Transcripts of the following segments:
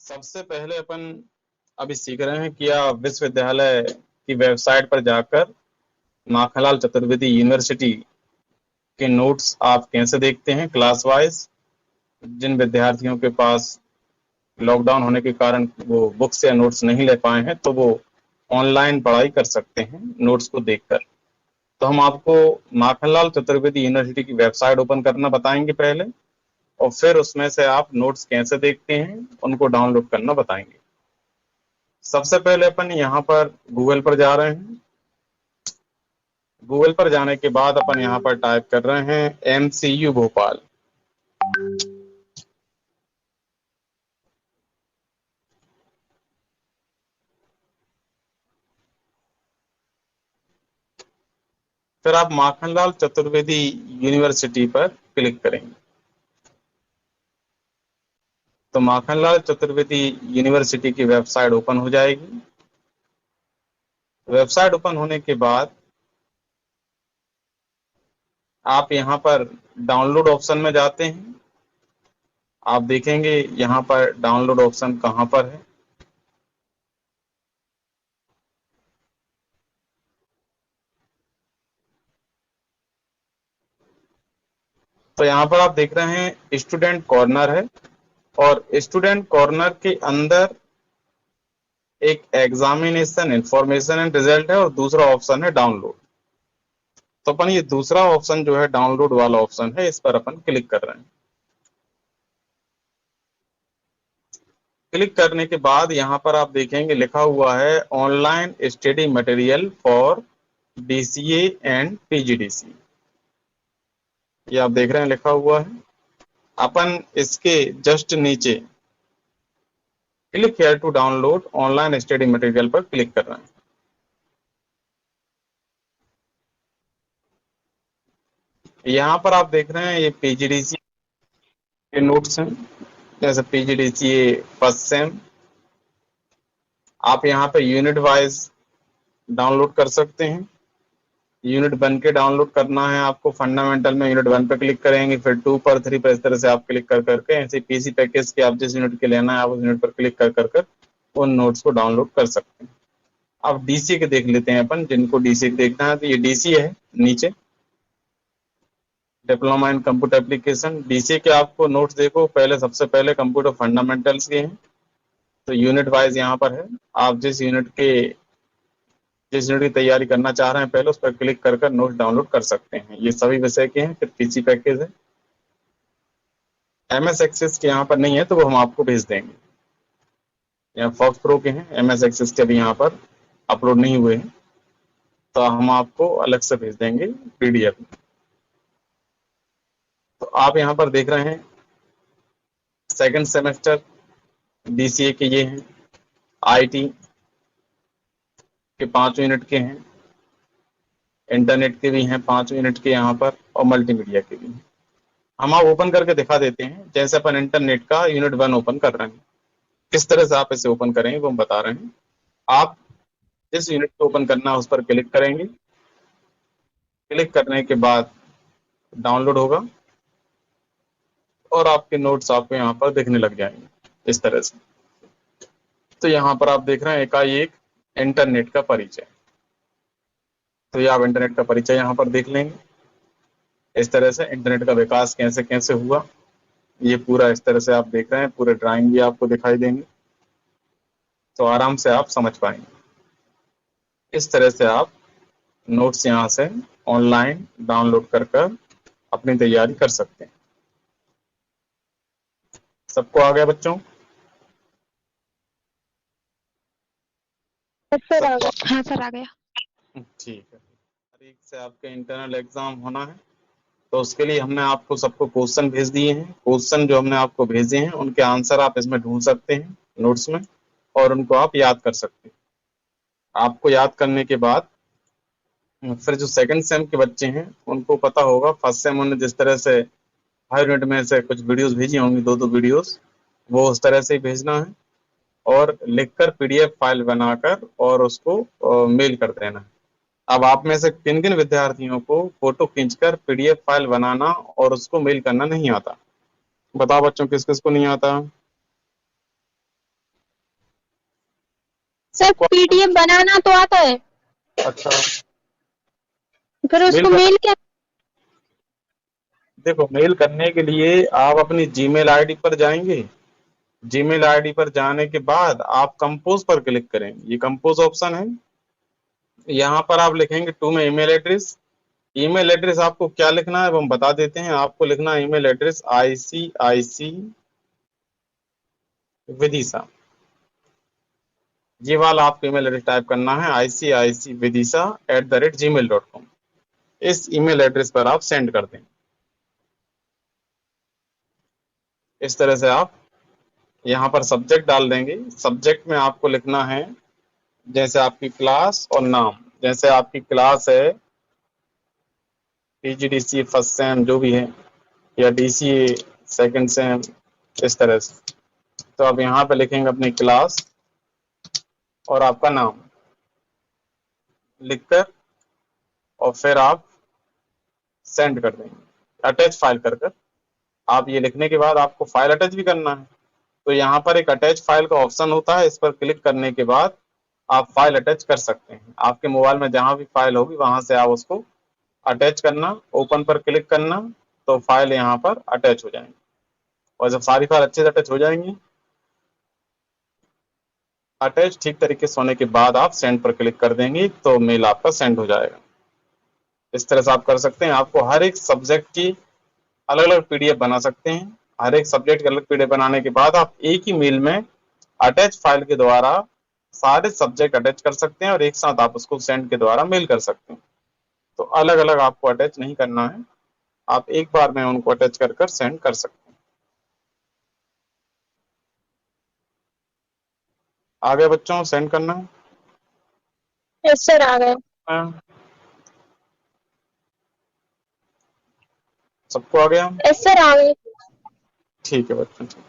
सबसे पहले अपन अभी सीख रहे हैं कि आप विश्वविद्यालय की वेबसाइट पर जाकर माखनलाल चतुर्वेदी यूनिवर्सिटी के नोट्स आप कैसे देखते हैं क्लास वाइज। जिन विद्यार्थियों के पास लॉकडाउन होने के कारण वो बुक्स या नोट्स नहीं ले पाए हैं तो वो ऑनलाइन पढ़ाई कर सकते हैं नोट्स को देखकर। तो हम आपको माखनलाल चतुर्वेदी यूनिवर्सिटी की वेबसाइट ओपन करना बताएंगे पहले, और फिर उसमें से आप नोट्स कैसे देखते हैं उनको डाउनलोड करना बताएंगे। सबसे पहले अपन यहाँ पर गूगल पर जा रहे हैं। गूगल पर जाने के बाद अपन यहाँ पर टाइप कर रहे हैं एमसीयू भोपाल। फिर आप माखनलाल चतुर्वेदी यूनिवर्सिटी पर क्लिक करेंगे तो माखनलाल चतुर्वेदी यूनिवर्सिटी की वेबसाइट ओपन हो जाएगी। वेबसाइट ओपन होने के बाद आप यहाँ पर डाउनलोड ऑप्शन में जाते हैं। आप देखेंगे यहाँ पर डाउनलोड ऑप्शन कहाँ पर है। तो यहाँ पर आप देख रहे हैं स्टूडेंट कॉर्नर है, और स्टूडेंट कॉर्नर के अंदर एक एग्जामिनेशन इंफॉर्मेशन एंड रिजल्ट है और दूसरा ऑप्शन है डाउनलोड। तो अपन ये दूसरा ऑप्शन जो है डाउनलोड वाला ऑप्शन है, इस पर अपन क्लिक कर रहे हैं। क्लिक करने के बाद यहाँ पर आप देखेंगे लिखा हुआ है online study material for DCA and PGDC. ये आप देख रहे हैं लिखा हुआ है। अपन इसके जस्ट नीचे click here to download online study material पर क्लिक कर रहे हैं। यहाँ पर आप देख रहे हैं ये पीजीडीसी के नोट्स हैं, जैसे पीजीडीसीए फर्स्ट सेम। आप यहाँ पे यूनिट वाइज डाउनलोड कर सकते हैं। यूनिट 1 के डाउनलोड करना है आपको, फंडामेंटल में यूनिट 1 पे क्लिक करेंगे, फिर 2 पर 3 पर, इस तरह से आप क्लिक कर करके ऐसे पीसी पैकेज के आप जिस यूनिट के लेना है आप उस यूनिट पर क्लिक कर कर उन नोट्स को डाउनलोड कर सकते हैं। अब डीसी के देख लेते हैं अपन, जिनको डीसी देखना है तो ये डीसी है नीचे, diploma in computer application. DC के आपको नोट्स देखो, पहले सबसे पहले कंप्यूटर फंडामेंटल्स के हैं, तो यूनिट वाइज यहाँ पर है। आप जिस यूनिट की तैयारी करना चाह रहे हैं पहले उस पर क्लिक कर नोट्स डाउनलोड कर सकते हैं। ये सभी विषय के हैं। फिर पीसी पैकेज है। एमएस एक्सेस के यहाँ पर नहीं है तो वो हम आपको भेज देंगे। यहाँ फॉक्स प्रो के हैं, एमएस एक्सेस के भी यहाँ पर अपलोड नहीं हुए हैं, तो हम आपको अलग से भेज देंगे पीडीएफ। तो आप यहाँ पर देख रहे हैं सेकंड सेमेस्टर डीसीए के ये हैं, आईटी के 5 यूनिट के हैं, इंटरनेट के भी हैं 5 यूनिट के यहाँ पर, और मल्टीमीडिया के भी हैं। हम आप ओपन करके दिखा देते हैं। जैसे अपन इंटरनेट का यूनिट 1 ओपन कर रहे हैं, किस तरह से आप इसे ओपन करेंगे वो हम बता रहे हैं। आप जिस यूनिट को ओपन करना है उस पर क्लिक करेंगे। क्लिक करने के बाद डाउनलोड होगा और आपके नोट्स आपको यहाँ पर दिखने लग जाएंगे इस तरह से। तो यहाँ पर आप देख रहे हैं एकाएक इंटरनेट का परिचय। तो ये आप इंटरनेट का परिचय यहाँ पर देख लेंगे। इस तरह से इंटरनेट का विकास कैसे कैसे हुआ, ये पूरा इस तरह से आप देख रहे हैं। पूरे ड्राइंग भी आपको दिखाई देंगे, तो आराम से आप समझ पाएंगे। इस तरह से आप नोट्स यहाँ से ऑनलाइन डाउनलोड कर अपनी तैयारी कर सकते हैं। सबको आ गया बच्चों? सर आ गया। हाँ सर आ गया। ठीक है। तारीख से आपके इंटरनल एग्जाम होना है, तो उसके लिए हमने आपको सबको क्वेश्चन भेज दिए हैं। क्वेश्चन जो हमने आपको भेजे हैं उनके आंसर आप इसमें ढूंढ सकते हैं नोट्स में, और उनको आप याद कर सकते हैं। आपको याद करने के बाद फिर जो सेकंड सेम के बच्चे हैं उनको पता होगा, फर्स्ट सेम उन्होंने जिस तरह से हर यूनिट में से कुछ वीडियोस भेजी होंगी, 2-2 वीडियोस, वो उस तरह से ही भेजना है और लिखकर पीडीएफ फाइल बनाकर और उसको मेल कर देना है। अब आप में से किन किन विद्यार्थियों को फोटो खींचकर पीडीएफ फाइल बनाना और उसको मेल करना नहीं आता? बताओ बच्चों, किस किस को नहीं आता? सर पीडीएफ बनाना तो आता है, अच्छा, फिर उसको मेल क्या? देखो मेल करने के लिए आप अपनी जीमेल आईडी पर जाएंगे। जीमेल आईडी पर जाने के बाद आप कंपोज पर क्लिक करें, ये कंपोज ऑप्शन है। यहाँ पर आप लिखेंगे to my email address. Email address आपको क्या लिखना है वो हम बता देते हैं। आपको लिखना है ईमेल एड्रेस ICIC विदिशा, ये वाला आपको ईमेल एड्रेस टाइप करना है ICICvidisha@gmail.com। इस ईमेल एड्रेस पर आप सेंड कर दें। इस तरह से आप यहाँ पर सब्जेक्ट डाल देंगे। सब्जेक्ट में आपको लिखना है जैसे आपकी क्लास और नाम, जैसे आपकी क्लास है PGDC फर्स्ट सेम जो भी है, या DCA सेकंड सेम, इस तरह से। तो आप यहाँ पे लिखेंगे अपनी क्लास और आपका नाम लिखकर और फिर आप सेंड कर देंगे अटैच फाइल कर। आप ये लिखने के बाद आपको फाइल अटैच भी करना है, तो यहाँ पर एक अटैच फाइल का ऑप्शन होता है। इस पर क्लिक करने के बाद आप फाइल अटैच कर सकते हैं। आपके मोबाइल में जहां भी फाइल होगी वहां से आप उसको अटैच करना, ओपन पर क्लिक करना, तो फाइल यहाँ पर अटैच हो जाएंगी। और जब सारी फाइल अच्छे से अटैच हो जाएंगी, अटैच ठीक तरीके से होने के बाद आप सेंड पर क्लिक कर देंगे तो मेल आपका सेंड हो जाएगा। इस तरह से आप कर सकते हैं। आपको हर एक सब्जेक्ट की अलग अलग PDF बना सकते हैं। हर एक सब्जेक्ट की अलग PDF बनाने के बाद आप एक ही मेल में अटैच फाइल के द्वारा सारे सब्जेक्ट अटैच कर सकते हैं और एक साथ आप उसको सेंड के द्वारा मेल कर सकते हैं। तो अलग अलग आपको अटैच नहीं करना है, आप एक बार में उनको अटैच कर कर सेंड कर सकते हैं। आगे बच्चों सेंड करना है। यस सर आ गया। हाँ, सबको आ गया। यस सर आ गए। ठीक है बच्चों, ठीक।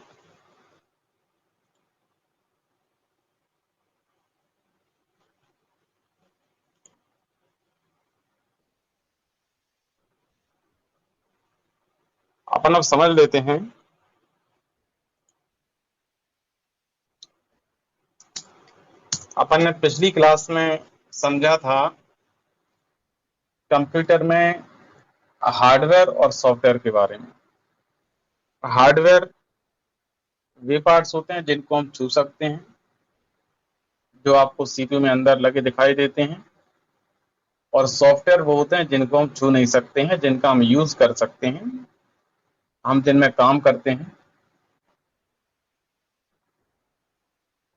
अपन अब समझ लेते हैं। अपन ने पिछली क्लास में समझा था कंप्यूटर में हार्डवेयर और सॉफ्टवेयर के बारे में। हार्डवेयर वे पार्ट्स होते हैं जिनको हम छू सकते हैं, जो आपको CPU में अंदर लगे दिखाई देते हैं। और सॉफ्टवेयर वो होते हैं जिनको हम छू नहीं सकते हैं, जिनका हम यूज कर सकते हैं, हम जिनमें काम करते हैं,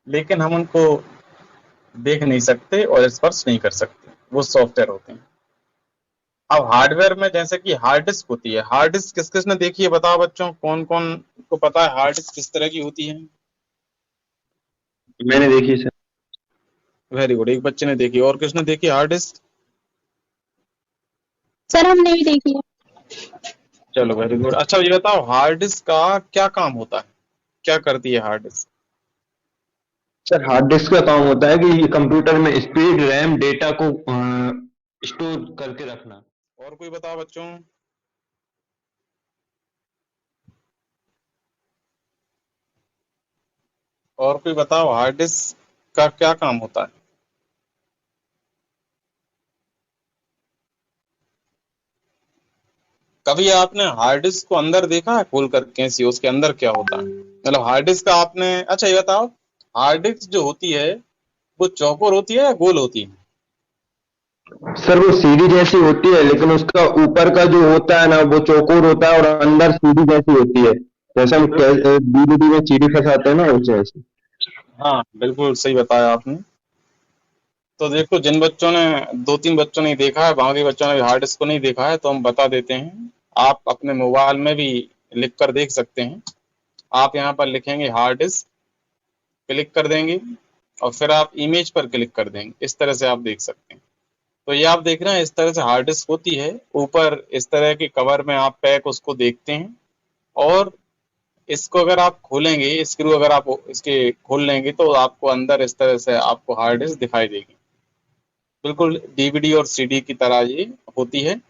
लेकिन हम उनको देख नहीं सकते और स्पर्श नहीं कर सकते, वो सॉफ्टवेयर होते हैं। अब हार्डवेयर में जैसे कि हार्ड डिस्क होती है। हार्ड डिस्क किस किस ने देखी है बताओ बच्चों, कौन कौन को पता है हार्ड डिस्क किस तरह की होती है? मैंने देखी सर। वेरी गुड, एक बच्चे ने देखी। और किसने देखी हार्ड डिस्क? सर हमने भी देखी है। चलो वेरी गुड। अच्छा ये बताओ हार्ड डिस्क का क्या काम होता है, क्या करती है hard disk? Sir hard disk का काम होता है कि ये कंप्यूटर में स्पीड रैम डेटा को स्टोर करके रखना। और कोई बताओ बच्चों? और कोई बताओ हार्ड डिस्क का क्या काम होता है? कभी आपने हार्ड डिस्क को अंदर देखा है खोल कर कैसी, उसके अंदर क्या होता है? मतलब हार्ड डिस्क का आपने, अच्छा ये बताओ हार्ड डिस्क जो होती है वो चौकोर होती है या गोल होती है? सर वो सीढ़ी जैसी होती है, लेकिन उसका ऊपर का जो होता है ना वो चौकोर होता है और अंदर सीढ़ी जैसी होती है, जैसे हम DVD में सीढ़ी फंसाते हैं ना उस जैसे। हाँ बिल्कुल सही बताया आपने। तो देखो जिन बच्चों ने, दो तीन बच्चों ने देखा है, बाकी बच्चों ने हार्ड डिस्क को नहीं देखा है, तो हम बता देते हैं। आप अपने मोबाइल में भी लिख कर देख सकते हैं। आप यहाँ पर लिखेंगे हार्ड डिस्क, क्लिक कर देंगे और फिर आप इमेज पर क्लिक कर देंगे। इस तरह से आप देख सकते हैं। तो ये आप देख रहे हैं इस तरह से हार्ड डिस्क होती है। ऊपर इस तरह के कवर में आप पैक उसको देखते हैं और इसको अगर आप खोलेंगे, स्क्रू अगर आप इसके खोल लेंगे तो आपको अंदर इस तरह से आपको हार्ड डिस्क दिखाई देगी। बिल्कुल DVD और CD की तरह ये होती है।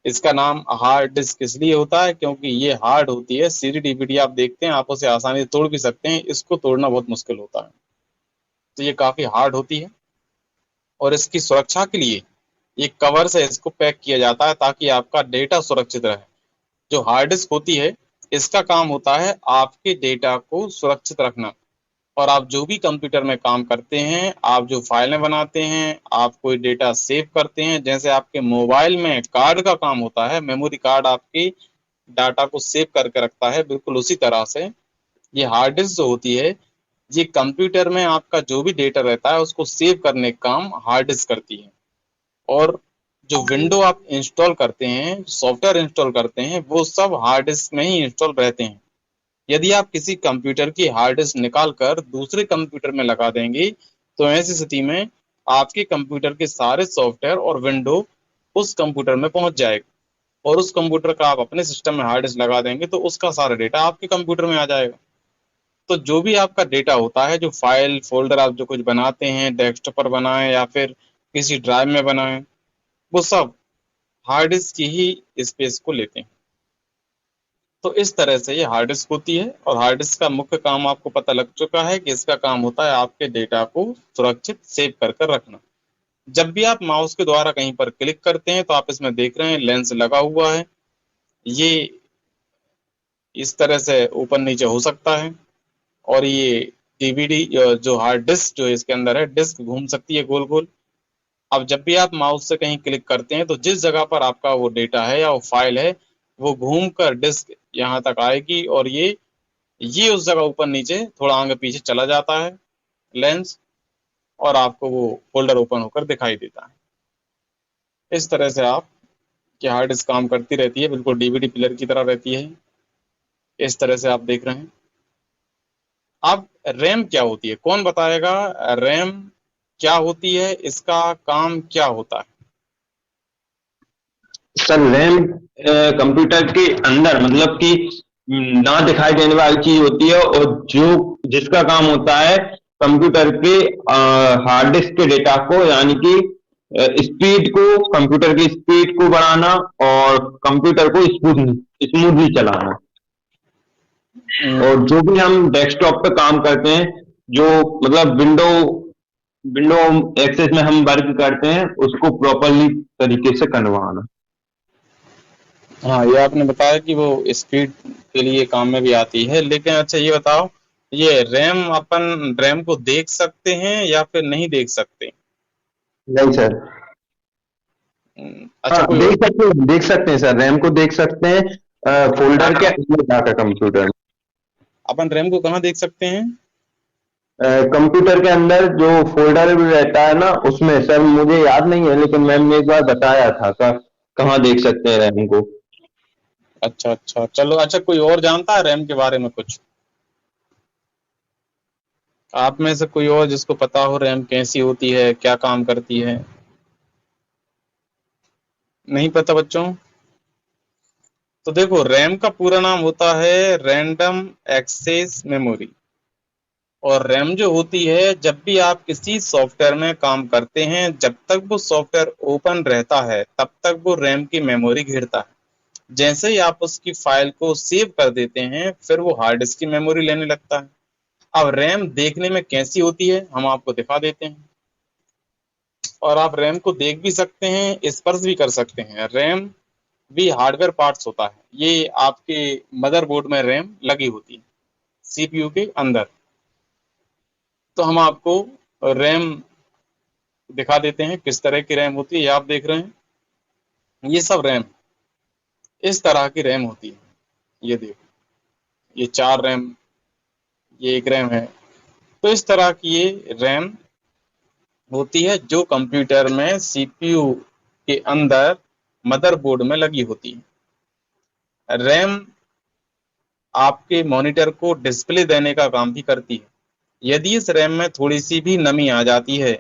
इसका नाम हार्ड डिस्क इसलिए होता है क्योंकि ये हार्ड होती है। CD DVD आप देखते हैं आप उसे आसानी से तोड़ भी सकते हैं, इसको तोड़ना बहुत मुश्किल होता है। तो ये काफ़ी हार्ड होती है और इसकी सुरक्षा के लिए एक कवर से इसको पैक किया जाता है ताकि आपका डेटा सुरक्षित रहे। जो हार्ड डिस्क होती है इसका काम होता है आपके डेटा को सुरक्षित रखना। और आप जो भी कंप्यूटर में काम करते हैं, आप जो फाइलें बनाते हैं, आप कोई डेटा सेव करते हैं, जैसे आपके मोबाइल में कार्ड का काम होता है, मेमोरी कार्ड आपकी डाटा को सेव करके रखता है, बिल्कुल उसी तरह से ये हार्ड डिस्क जो होती है, ये कंप्यूटर में आपका जो भी डेटा रहता है उसको सेव करने का काम हार्ड डिस्क करती है। और जो विंडो आप इंस्टॉल करते हैं, सॉफ्टवेयर इंस्टॉल करते हैं, वो सब हार्ड डिस्क में ही इंस्टॉल रहते हैं। यदि आप किसी कंप्यूटर की हार्ड डिस्क निकाल कर दूसरे कंप्यूटर में लगा देंगे तो ऐसी स्थिति में आपके कंप्यूटर के सारे सॉफ्टवेयर और विंडो उस कंप्यूटर में पहुंच जाएगा और उस कंप्यूटर का आप अपने सिस्टम में हार्ड डिस्क लगा देंगे तो उसका सारा डेटा आपके कंप्यूटर में आ जाएगा। तो जो भी आपका डेटा होता है, जो फाइल फोल्डर आप जो कुछ बनाते हैं, डेस्कटॉप पर बनाएं या फिर किसी ड्राइव में बनाएं, वो सब हार्ड डिस्क की ही स्पेस को लेते हैं। तो इस तरह से ये हार्ड डिस्क होती है और हार्ड डिस्क का मुख्य काम आपको पता लग चुका है कि इसका काम होता है आपके डेटा को सुरक्षित सेव कर रखना। जब भी आप माउस के द्वारा कहीं पर क्लिक करते हैं तो आप इसमें देख रहे हैं लेंस लगा हुआ है। ये इस तरह से ऊपर नीचे हो सकता है और ये डीवीडी जो हार्ड डिस्क जो इसके अंदर है, डिस्क घूम सकती है गोल गोल। अब जब भी आप माउस से कहीं क्लिक करते हैं तो जिस जगह पर आपका वो डेटा है या वो फाइल है वो घूम कर डिस्क यहाँ तक आएगी और ये उस जगह ऊपर नीचे थोड़ा आगे पीछे चला जाता है लेंस और आपको वो फोल्डर ओपन होकर दिखाई देता है। इस तरह से आप की हार्ड डिस्क काम करती रहती है, बिल्कुल डीवीडी प्लेयर की तरह रहती है। इस तरह से आप देख रहे हैं। अब रैम क्या होती है, कौन बताएगा रैम क्या होती है, इसका काम क्या होता है? सर रैम कंप्यूटर के अंदर मतलब कि ना दिखाई देने वाली चीज होती है और जो जिसका काम होता है कंप्यूटर के हार्ड डिस्क के डेटा को यानी कि स्पीड को कंप्यूटर की स्पीड को बढ़ाना और कंप्यूटर को स्मूथली चलाना। और जो भी हम डेस्कटॉप पे काम करते हैं, जो मतलब विंडो विंडो एक्सेस में हम वर्क करते हैं, उसको प्रॉपरली तरीके से करवाना। हाँ, ये आपने बताया कि वो स्पीड के लिए काम में भी आती है, लेकिन अच्छा ये बताओ, ये रैम अपन रैम को देख सकते हैं या फिर नहीं देख सकते? नहीं सर। अच्छा हाँ कोई देख सकते हैं सर, रैम को देख सकते हैं फोल्डर के अंदर जाकर कंप्यूटर अपन रैम को कहाँ देख सकते हैं? कंप्यूटर के अंदर जो फोल्डर भी रहता है ना उसमें। सर मुझे याद नहीं है लेकिन मैम ने एक बार बताया था सर कहाँ देख सकते हैं रैम को। अच्छा अच्छा, चलो अच्छा, कोई और जानता है रैम के बारे में कुछ? आप में से कोई और जिसको पता हो रैम कैसी होती है, क्या काम करती है? नहीं पता बच्चों? तो देखो, रैम का पूरा नाम होता है रैंडम एक्सेस मेमोरी। और रैम जो होती है, जब भी आप किसी सॉफ्टवेयर में काम करते हैं, जब तक वो सॉफ्टवेयर ओपन रहता है तब तक वो रैम की मेमोरी घेरता है। जैसे ही आप उसकी फाइल को सेव कर देते हैं फिर वो हार्ड डिस्क की मेमोरी लेने लगता है। अब रैम देखने में कैसी होती है हम आपको दिखा देते हैं। और आप रैम को देख भी सकते हैं, स्पर्श भी कर सकते हैं। रैम भी हार्डवेयर पार्ट्स होता है। ये आपके मदरबोर्ड में रैम लगी होती है सीपीयू के अंदर। तो हम आपको रैम दिखा देते हैं किस तरह की रैम होती है। ये आप देख रहे हैं, ये सब रैम इस तरह की रैम होती है। ये देखो, ये 4 रैम, ये एक रैम है। तो इस तरह की ये रैम होती है जो कंप्यूटर में सीपीयू के अंदर मदरबोर्ड में लगी होती है। रैम आपके मॉनिटर को डिस्प्ले देने का काम भी करती है। यदि इस रैम में थोड़ी सी भी नमी आ जाती है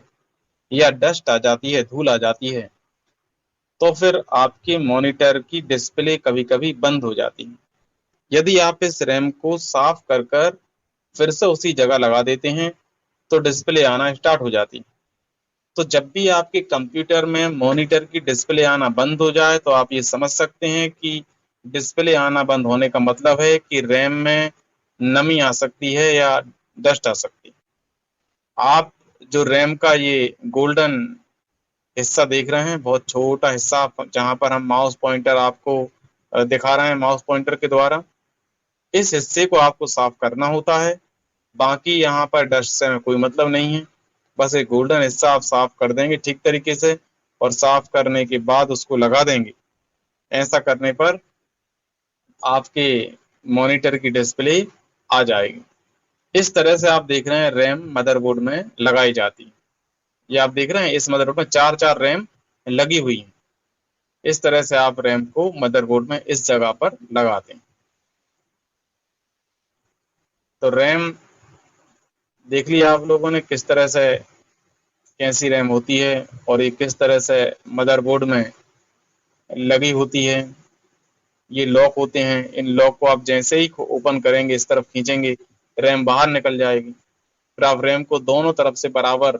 या डस्ट आ जाती है, धूल आ जाती है, तो फिर आपके मॉनिटर की डिस्प्ले कभी कभी बंद हो जाती है। यदि आप इस रैम को साफ कर कर फिर से उसी जगह लगा देते हैं तो डिस्प्ले आना स्टार्ट हो जाती है। तो जब भी आपके कंप्यूटर में मॉनिटर की डिस्प्ले आना बंद हो जाए तो आप ये समझ सकते हैं कि डिस्प्ले आना बंद होने का मतलब है कि रैम में नमी आ सकती है या डस्ट आ सकती है। आप जो रैम का ये गोल्डन हिस्सा देख रहे हैं, बहुत छोटा हिस्सा जहां पर हम माउस पॉइंटर आपको दिखा रहे हैं माउस पॉइंटर के द्वारा, इस हिस्से को आपको साफ करना होता है। बाकी यहाँ पर डस्ट से हमें कोई मतलब नहीं है, बस एक गोल्डन हिस्सा आप साफ कर देंगे ठीक तरीके से, और साफ करने के बाद उसको लगा देंगे। ऐसा करने पर आपके मॉनिटर की डिस्प्ले आ जाएगी। इस तरह से आप देख रहे हैं रैम मदरबोर्ड में लगाई जाती है। ये आप देख रहे हैं इस मदरबोर्ड में 4 रैम लगी हुई हैं। इस तरह से आप रैम को मदरबोर्ड में इस जगह पर लगाते हैं। तो रैम देख लिया आप लोगों ने किस तरह से कैसी रैम होती है और ये किस तरह से मदरबोर्ड में लगी होती है। ये लॉक होते हैं, इन लॉक को आप जैसे ही ओपन करेंगे, इस तरफ खींचेंगे, रैम बाहर निकल जाएगी। फिर आप रैम को दोनों तरफ से बराबर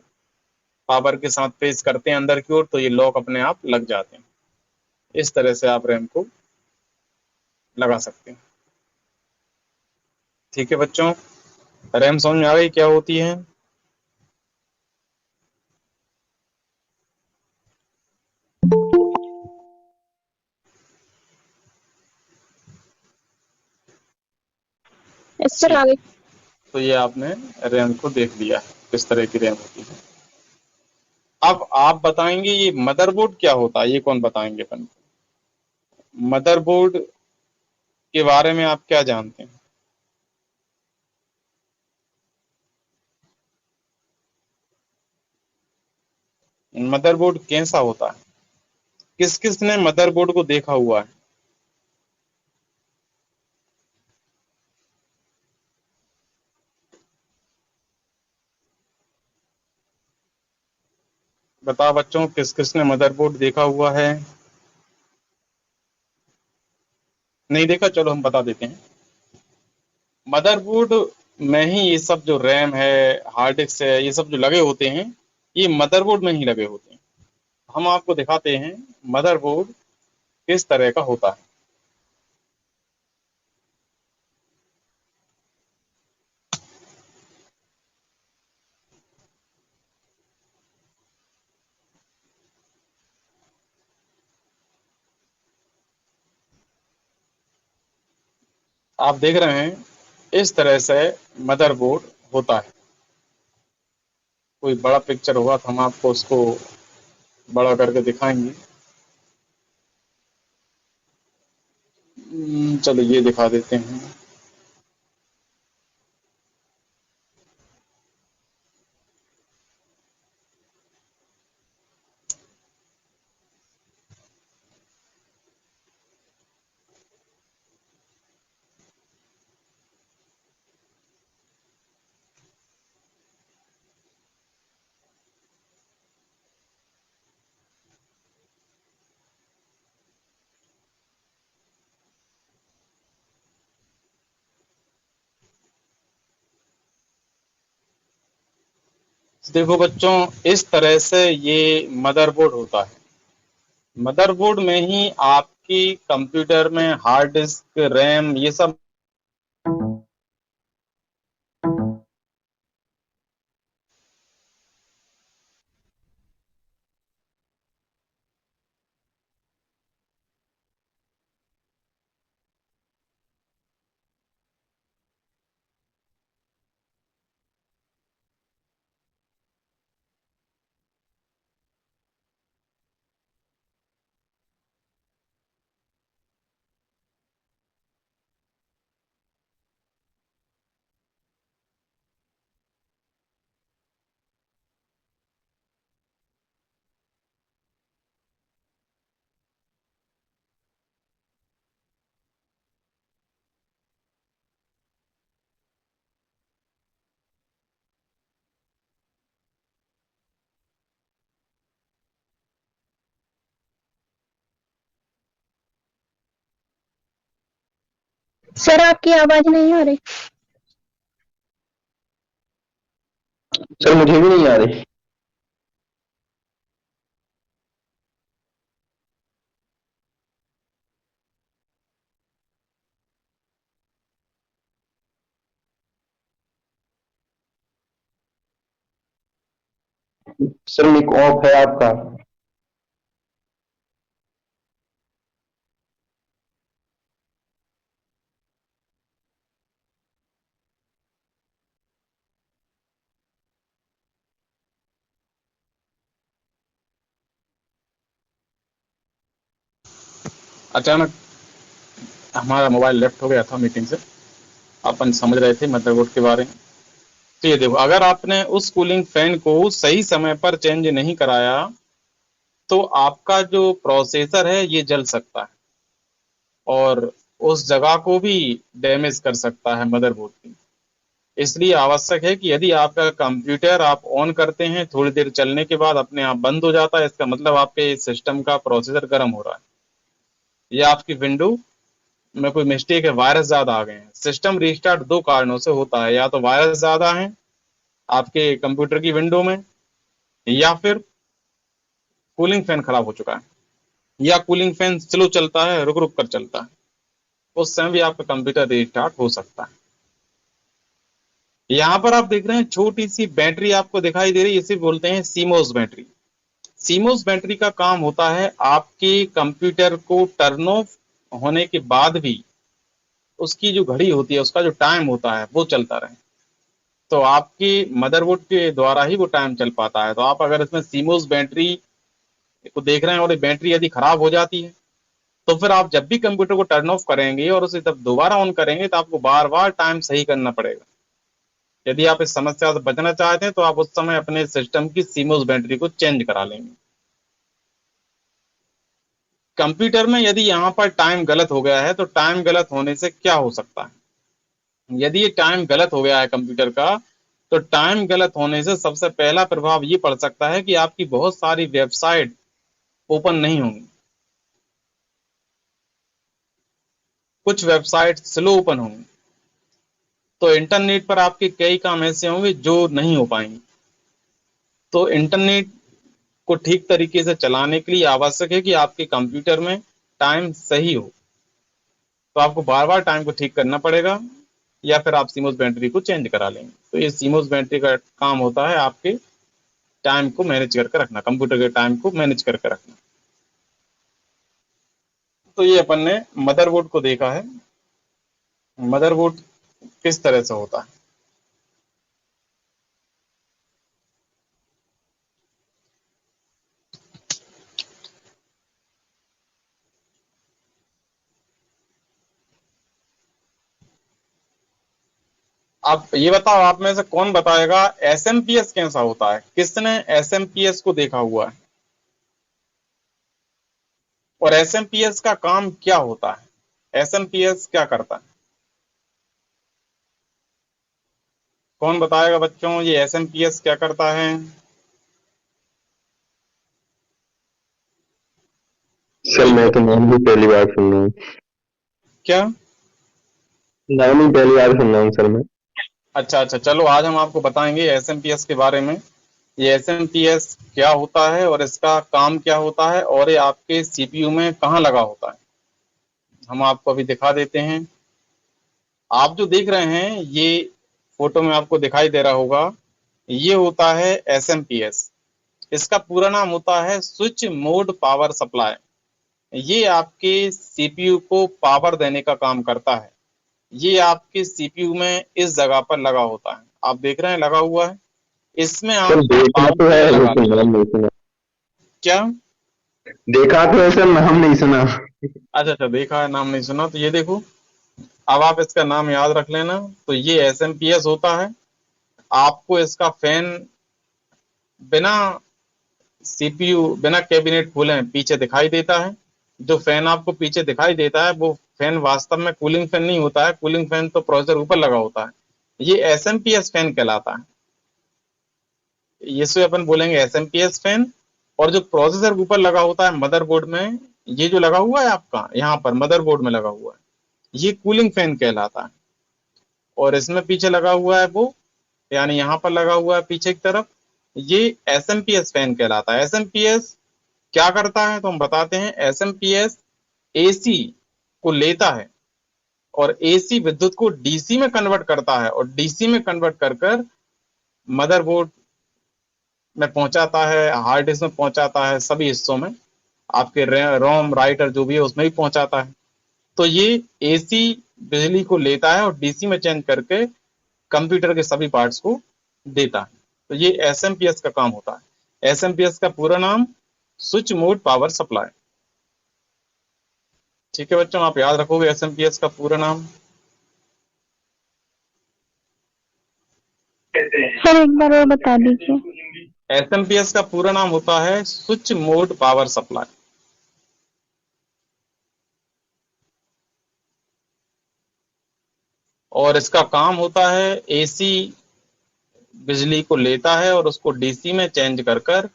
पावर के साथ प्रेस करते हैं अंदर की ओर, तो ये लॉक अपने आप लग जाते हैं। इस तरह से आप रैम को लगा सकते हैं। ठीक है बच्चों, रैम समझ में आ गई क्या होती है? यस सर, आ गई। तो ये आपने रैम को देख लिया है किस तरह की रैम होती है। अब आप बताएंगे ये मदरबोर्ड क्या होता है, ये कौन बताएंगे अपन को? मदरबोर्ड के बारे में आप क्या जानते हैं? मदरबोर्ड कैसा होता है? किस किस ने मदरबोर्ड को देखा हुआ है? बताओ बच्चों, किस किस ने मदरबोर्ड देखा हुआ है? नहीं देखा? चलो हम बता देते हैं। मदरबोर्ड में ही ये सब जो रैम है, हार्ड डिस्क है, ये सब जो लगे होते हैं, ये मदरबोर्ड में ही लगे होते हैं। हम आपको दिखाते हैं मदरबोर्ड किस तरह का होता है। आप देख रहे हैं इस तरह से मदरबोर्ड होता है। कोई बड़ा पिक्चर होगा तो हम आपको उसको बड़ा करके दिखाएंगे। चलो ये दिखा देते हैं। देखो बच्चों, इस तरह से ये मदरबोर्ड होता है। मदरबोर्ड में ही आपकी कंप्यूटर में हार्ड डिस्क, रैम, ये सब सर आपकी आवाज नहीं आ रही। सर मुझे भी नहीं आ रही। सर मिक ऑफ है आपका। अचानक हमारा मोबाइल लेफ्ट हो गया था मीटिंग से, अपन समझ रहे थे मदरबोर्ड के बारे में। तो ये देखो, अगर आपने उस कूलिंग फैन को सही समय पर चेंज नहीं कराया तो आपका जो प्रोसेसर है ये जल सकता है और उस जगह को भी डैमेज कर सकता है मदरबोर्ड की। इसलिए आवश्यक है कि यदि आपका कंप्यूटर आप ऑन करते हैं, थोड़ी देर चलने के बाद अपने आप बंद हो जाता है, इसका मतलब आपके सिस्टम का प्रोसेसर गर्म हो रहा है या आपकी विंडो में कोई मिस्टेक है, वायरस ज्यादा आ गए हैं। सिस्टम रीस्टार्ट दो कारणों से होता है, या तो वायरस ज्यादा है आपके कंप्यूटर की विंडो में, या फिर कूलिंग फैन खराब हो चुका है, या कूलिंग फैन स्लो चलता है, रुक रुक कर चलता है, उस समय भी आपका कंप्यूटर रीस्टार्ट हो सकता है। यहाँ पर आप देख रहे हैं छोटी सी बैटरी आपको दिखाई दे रही है, इसे बोलते हैं सीमोस बैटरी। सीमोस बैटरी का काम होता है आपके कंप्यूटर को टर्न ऑफ होने के बाद भी उसकी जो घड़ी होती है, उसका जो टाइम होता है वो चलता रहे। तो आपके मदरबोर्ड के द्वारा ही वो टाइम चल पाता है। तो आप अगर इसमें सीमोस बैटरी को देख रहे हैं और ये बैटरी यदि खराब हो जाती है तो फिर आप जब भी कंप्यूटर को टर्न ऑफ करेंगे और उसे जब दोबारा ऑन करेंगे तो आपको बार बार टाइम सही करना पड़ेगा। यदि आप इस समस्या से बचना चाहते हैं तो आप उस समय अपने सिस्टम की सीमोस बैटरी को चेंज करा लेंगे। कंप्यूटर में यदि यहाँ पर टाइम गलत हो गया है तो टाइम गलत होने से क्या हो सकता है? यदि ये टाइम गलत हो गया है कंप्यूटर का, तो टाइम गलत होने से सबसे पहला प्रभाव ये पड़ सकता है कि आपकी बहुत सारी वेबसाइट ओपन नहीं होंगी, कुछ वेबसाइट स्लो ओपन होंगी, तो इंटरनेट पर आपके कई काम ऐसे होंगे जो नहीं हो पाएंगे। तो इंटरनेट को ठीक तरीके से चलाने के लिए आवश्यक है कि आपके कंप्यूटर में टाइम सही हो। तो आपको बार बार टाइम को ठीक करना पड़ेगा या फिर आप सीमोस बैटरी को चेंज करा लेंगे। तो ये सीमोस बैटरी का काम होता है आपके टाइम को मैनेज करके रखना, कंप्यूटर के टाइम को मैनेज करके रखना। तो ये अपन ने मदरबोर्ड को देखा है, मदरबोर्ड किस तरह से होता है। आप ये बताओ, आप में से कौन बताएगा एसएमपीएस कैसा होता है? किसने एसएमपीएस को देखा हुआ है और एसएमपीएस का काम क्या होता है? एसएमपीएस क्या करता है? कौन बताएगा बच्चों, ये एसएमपीएस क्या करता है? सर कोई मैं तो नाम ही पहली बार सुन रहा हूँ। क्या? नाम ही पहली बार सुन रहा हूँ सर मैं। अच्छा अच्छा, चलो आज हम आपको बताएंगे एसएमपीएस के बारे में। ये एसएमपीएस क्या होता है और इसका काम क्या होता है और ये आपके सीपीयू में कहाँ लगा होता है, हम आपको अभी दिखा देते हैं। आप जो देख रहे हैं ये फोटो में आपको दिखाई दे रहा होगा, ये होता है एसएमपीएस। इसका पूरा नाम होता है स्विच मोड पावर सप्लाई। ये आपके सीपीयू को पावर देने का काम करता है। ये आपके सीपीयू में इस जगह पर लगा होता है, आप देख रहे हैं लगा हुआ है। इसमें सर आपको देखा तो पावर है लगा लेकिन नाम नहीं सुना। क्या? देखा तो है सर, नाम नहीं सुना। अच्छा अच्छा, देखा है नाम नहीं सुना, तो ये देखो, अब आप इसका नाम याद रख लेना। तो ये एसएमपीएस होता है। आपको इसका फैन बिना सीपीयू, बिना कैबिनेट खोले पीछे दिखाई देता है। जो फैन आपको पीछे दिखाई देता है वो फैन वास्तव में कूलिंग फैन नहीं होता है। कूलिंग फैन तो प्रोसेसर ऊपर लगा होता है, ये एसएमपीएस फैन कहलाता है। इसे अपन बोलेंगे एसएमपीएस फैन। और जो प्रोसेसर ऊपर लगा होता है मदरबोर्ड में, ये जो लगा हुआ है आपका यहाँ पर मदरबोर्ड में लगा हुआ है, ये कूलिंग फैन कहलाता है। और इसमें पीछे लगा हुआ है वो, यानी यहाँ पर लगा हुआ है पीछे की तरफ, ये एसएमपीएस फैन कहलाता है। एसएमपीएस क्या करता है तो हम बताते हैं। एसएमपीएस एसी को लेता है और एसी विद्युत को डीसी में कन्वर्ट करता है और डीसी में कन्वर्ट कर कर मदरबोर्ड में पहुंचाता है, हार्ड डिस्क में पहुंचाता है, सभी हिस्सों में, आपके रोम राइटर जो भी है उसमें भी पहुंचाता है। तो ये एसी बिजली को लेता है और डीसी में चेंज करके कंप्यूटर के सभी पार्ट्स को देता है। तो ये एसएमपीएस का काम होता है। एसएमपीएस का पूरा नाम स्विच मोड पावर सप्लाई। ठीक है बच्चों, आप याद रखोगे एसएमपीएस का पूरा नाम। सर एक बार और बता दीजिए। एसएमपीएस का पूरा नाम होता है स्विच मोड पावर सप्लाई। और इसका काम होता है एसी बिजली को लेता है और उसको डीसी में चेंज कर कर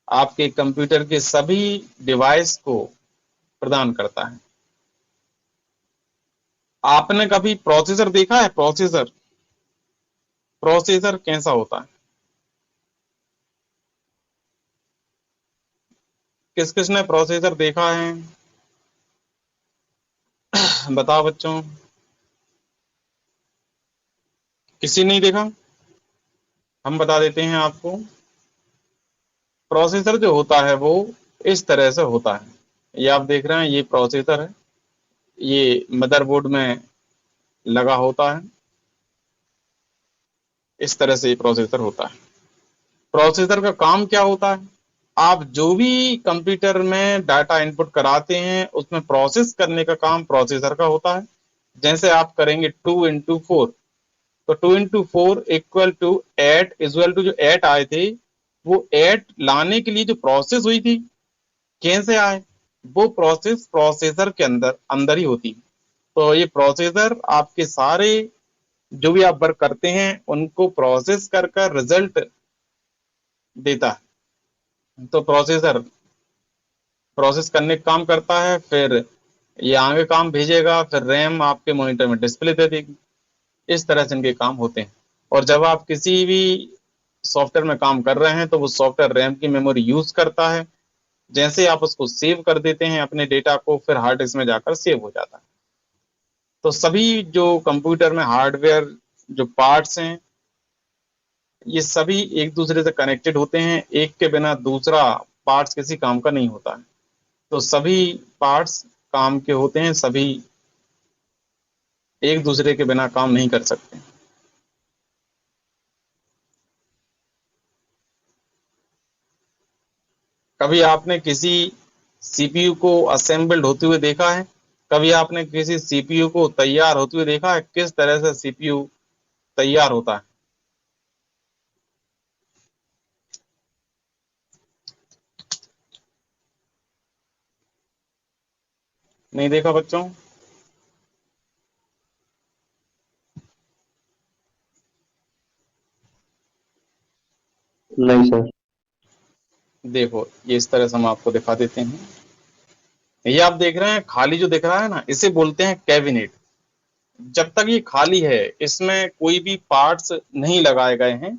आपके कंप्यूटर के सभी डिवाइस को प्रदान करता है। आपने कभी प्रोसेसर देखा है? प्रोसेसर, प्रोसेसर कैसा होता है? किस किस ने प्रोसेसर देखा है? बताओ बच्चों, किसी ने नहीं देखा? हम बता देते हैं आपको। प्रोसेसर जो होता है वो इस तरह से होता है। ये आप देख रहे हैं, ये प्रोसेसर है, ये मदरबोर्ड में लगा होता है। इस तरह से ये प्रोसेसर होता है। प्रोसेसर का काम क्या होता है? आप जो भी कंप्यूटर में डाटा इनपुट कराते हैं उसमें प्रोसेस करने का काम प्रोसेसर का होता है। जैसे आप करेंगे 2 into 4, तो 2 into 4 equal to 8, equal to जो 8 आए थे, वो 8 लाने के लिए जो प्रोसेस हुई थी, कैसे आए, वो प्रोसेस प्रोसेसर के अंदर अंदर ही होती है। तो ये प्रोसेसर आपके सारे जो भी आप वर्क करते हैं उनको प्रोसेस कर कर रिजल्ट देता है। तो प्रोसेसर प्रोसेस करने का काम करता है, फिर ये आगे काम भेजेगा, फिर रैम आपके मॉनिटर में डिस्प्ले दे देगी। इस तरह से इनके काम होते हैं। और जब आप किसी भी सॉफ्टवेयर में काम कर रहे हैं तो वो सॉफ्टवेयर रैम की मेमोरी यूज करता है। जैसे आप उसको सेव कर देते हैं अपने डेटा को, फिर हार्ड डिस्क में जाकर सेव हो जाता है। तो सभी जो कंप्यूटर में हार्डवेयर जो पार्ट्स हैं, ये सभी एक दूसरे से कनेक्टेड होते हैं। एक के बिना दूसरा पार्ट्स किसी काम का नहीं होता है। तो सभी पार्ट्स काम के होते हैं, सभी एक दूसरे के बिना काम नहीं कर सकते। कभी आपने किसी सीपीयू को असेंबल्ड होते हुए देखा है? कभी आपने किसी सीपीयू को तैयार होते हुए देखा है? किस तरह से सीपीयू तैयार होता है? नहीं देखा बच्चों? नहीं सर। देखो, ये इस तरह से हम आपको दिखा देते हैं। ये आप देख रहे हैं खाली जो दिख रहा है ना, इसे बोलते हैं कैबिनेट। जब तक ये खाली है, इसमें कोई भी पार्ट्स नहीं लगाए गए हैं,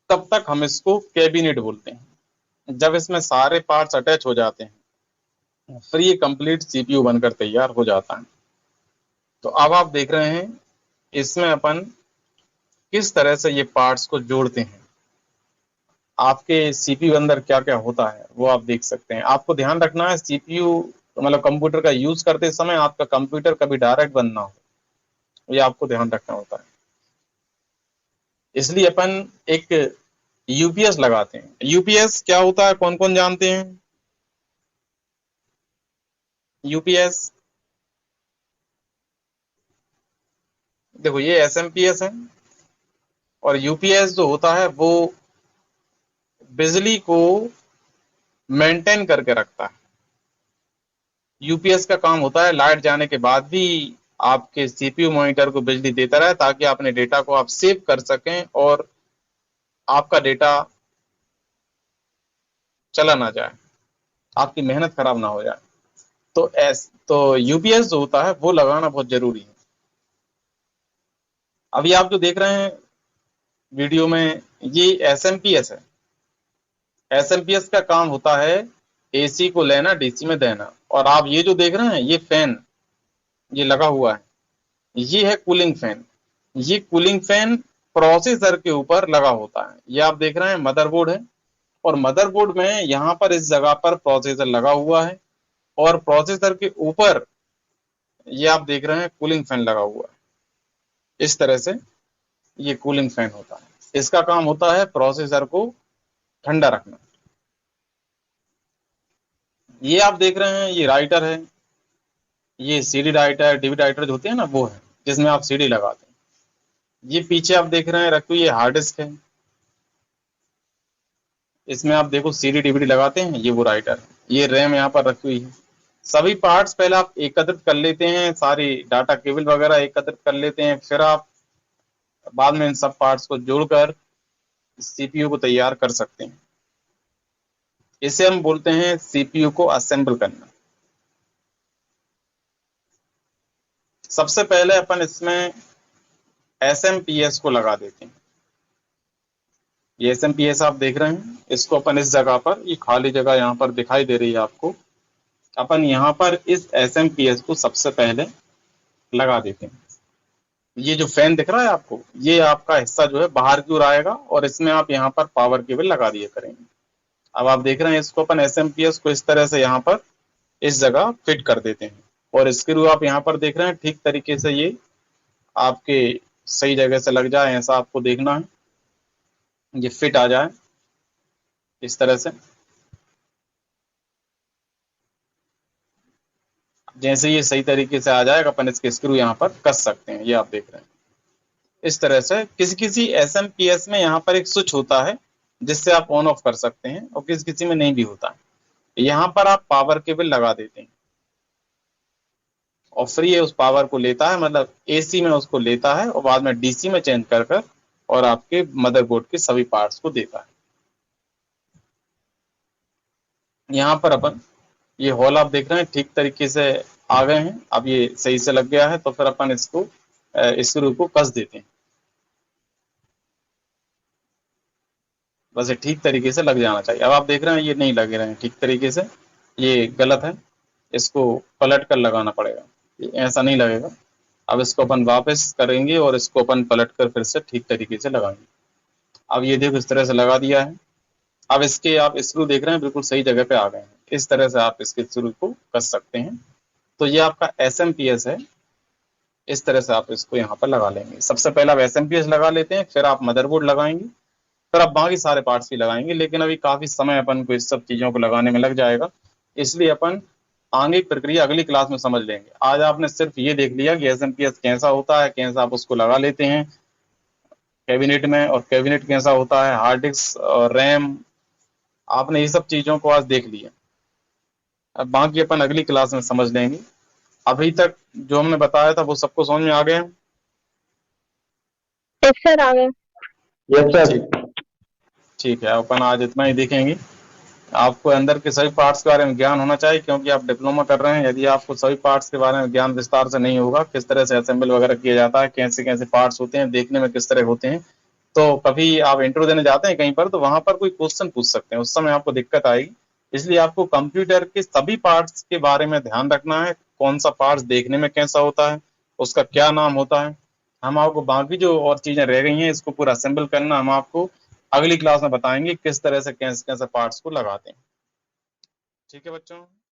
तब तक हम इसको कैबिनेट बोलते हैं। जब इसमें सारे पार्ट्स अटैच हो जाते हैं, फिर ये कंप्लीट सीपीयू बनकर तैयार हो जाता है। तो अब आप देख रहे हैं इसमें अपन किस तरह से ये पार्ट्स को जोड़ते हैं। आपके सीपीयू अंदर क्या क्या होता है वो आप देख सकते हैं। आपको ध्यान रखना है, सीपीयू मतलब कंप्यूटर का यूज करते समय आपका कंप्यूटर कभी डायरेक्ट बंद ना हो, ये आपको ध्यान रखना होता है। इसलिए अपन एक यूपीएस लगाते हैं। यूपीएस क्या होता है, कौन कौन जानते हैं? यूपीएस, देखो ये एसएमपीएस है, और यूपीएस जो होता है वो बिजली को मेंटेन करके रखता है। यूपीएस का काम होता है लाइट जाने के बाद भी आपके सीपीयू मॉनिटर को बिजली देता रहे, ताकि अपने डेटा को आप सेव कर सकें और आपका डेटा चला ना जाए, आपकी मेहनत खराब ना हो जाए। तो यूपीएस जो होता है वो लगाना बहुत जरूरी है। अभी आप जो देख रहे हैं वीडियो में, ये एसएमपीएस है। एसएमपीएस का काम होता है एसी को लेना, डीसी में देना। और आप ये जो देख रहे हैं, ये फैन ये लगा हुआ है, ये है कूलिंग फैन। ये कूलिंग फैन प्रोसेसर के ऊपर लगा होता है। ये आप देख रहे हैं मदरबोर्ड है, और मदरबोर्ड में यहाँ पर इस जगह पर प्रोसेसर लगा हुआ है, और प्रोसेसर के ऊपर ये आप देख रहे हैं कूलिंग फैन लगा हुआ है। इस तरह से ये कूलिंग फैन होता है। इसका काम होता है प्रोसेसर को ठंडा रखना। ये आप देख रहे हैं ये राइटर है, ये सीडी राइटर डीवीडी राइटर जो होते हैं ना वो है, जिसमें आप सीडी लगाते हैं। ये पीछे आप देख रहे हैं रखी हुई ये हार्ड डिस्क है, इसमें आप देखो सीडी डीवीडी लगाते हैं, ये वो राइटर है। ये रैम यहाँ पर रखी हुई है। सभी पार्ट्स पहले आप एकत्रित कर लेते हैं, सारी डाटा केबल वगैरह एकत्रित कर लेते हैं, फिर आप बाद में इन सब पार्ट्स को जोड़कर सीपीयू को तैयार कर सकते हैं। इसे हम बोलते हैं सीपीयू को असेंबल करना। सबसे पहले अपन इसमें एसएमपीएस को लगा देते हैं। ये एसएमपीएस आप देख रहे हैं, इसको अपन इस जगह पर, ये खाली जगह यहाँ पर दिखाई दे रही है आपको, अपन यहाँ पर इस एसएमपीएस को सबसे पहले लगा देते हैं। ये जो फैन दिख रहा है आपको, ये आपका हिस्सा जो है बाहर की ओर आएगा, और इसमें आप यहाँ पर पावर केबल लगा दिए करेंगे। अब आप देख रहे हैं इसको अपन एसएमपीएस को इस तरह से यहाँ पर इस जगह फिट कर देते हैं, और स्क्रू आप यहाँ पर देख रहे हैं ठीक तरीके से ये आपके सही जगह से लग जाए, ऐसा आपको देखना है, ये फिट आ जाए इस तरह से। जैसे ये सही तरीके से आ जाएगा, अपन इसके स्क्रू यहाँ पर कस सकते हैं। ये आप देख रहे हैं इस तरह से। किसी किसी एसएमपीएस में यहाँ पर एक स्विच होता है जिससे आप ऑन ऑफ कर सकते हैं, और किसी किसी में नहीं भी होता है। यहाँ पर आप पावर केबल लगा देते हैं, और फ्री है उस पावर को लेता है, मतलब एसी में उसको लेता है, और बाद में डीसी में चेंज कर कर और आपके मदरबोर्ड के सभी पार्ट्स को देता है। यहाँ पर अपन ये होल आप देख रहे हैं ठीक तरीके से आ गए हैं। अब ये सही से लग गया है, तो फिर अपन इसको स्क्रू को कस देते हैं। बस ये ठीक तरीके से लग जाना चाहिए। अब आप देख रहे हैं ये नहीं लग रहे हैं ठीक तरीके से, ये गलत है, इसको पलट कर लगाना पड़ेगा, ये ऐसा नहीं लगेगा। अब इसको अपन वापस करेंगे और इसको अपन पलट कर फिर से ठीक तरीके से लगाएंगे। अब ये देखो इस तरह से लगा दिया है। अब इसके आप स्क्रू देख रहे हैं बिल्कुल सही जगह पे आ गए हैं। इस तरह से आप इसके स्क्रू को कस सकते हैं। तो ये आपका एसएमपीएस है। इस तरह से आप इसको यहाँ पर लगा लेंगे। सबसे पहले आप एसएमपीएस लगा लेते हैं, फिर आप मदरबोर्ड लगाएंगे, फिर आप बाकी सारे पार्ट्स भी लगाएंगे। लेकिन अभी काफी समय अपन को इस सब चीजों को लगाने में लग जाएगा, इसलिए अपन आगे प्रक्रिया अगली क्लास में समझ लेंगे। आज आपने सिर्फ ये देख लिया कि एसएमपीएस कैसा होता है, कैसा आप उसको लगा लेते हैं कैबिनेट में, और कैबिनेट कैसा होता है, हार्ड डिस्क और रैम, आपने ये सब चीजों को आज देख लिया। अब बाकी अपन अगली क्लास में समझ लेंगे। अभी तक जो हमने बताया था वो सबको समझ में आ गया? यस सर, आ गए। Yes sir. ठीक है, अपन आज इतना ही देखेंगे। आपको अंदर के सभी पार्ट्स के बारे में ज्ञान होना चाहिए, क्योंकि आप डिप्लोमा कर रहे हैं। यदि आपको सभी पार्ट्स के बारे में ज्ञान विस्तार से नहीं होगा, किस तरह से असेंबल वगैरह किया जाता है, कैसे कैसे पार्ट्स होते हैं, देखने में किस तरह होते हैं, तो कभी आप इंटरव्यू देने जाते हैं कहीं पर, तो वहां पर कोई क्वेश्चन पूछ सकते हैं, उस समय आपको दिक्कत आएगी। इसलिए आपको कंप्यूटर के सभी पार्ट्स के बारे में ध्यान रखना है, कौन सा पार्ट्स देखने में कैसा होता है, उसका क्या नाम होता है। हम आपको बाकी जो और चीजें रह गई हैं इसको पूरा असेंबल करना हम आपको अगली क्लास में बताएंगे, किस तरह से कैसे कैसे पार्ट्स को लगाते हैं। ठीक है बच्चों।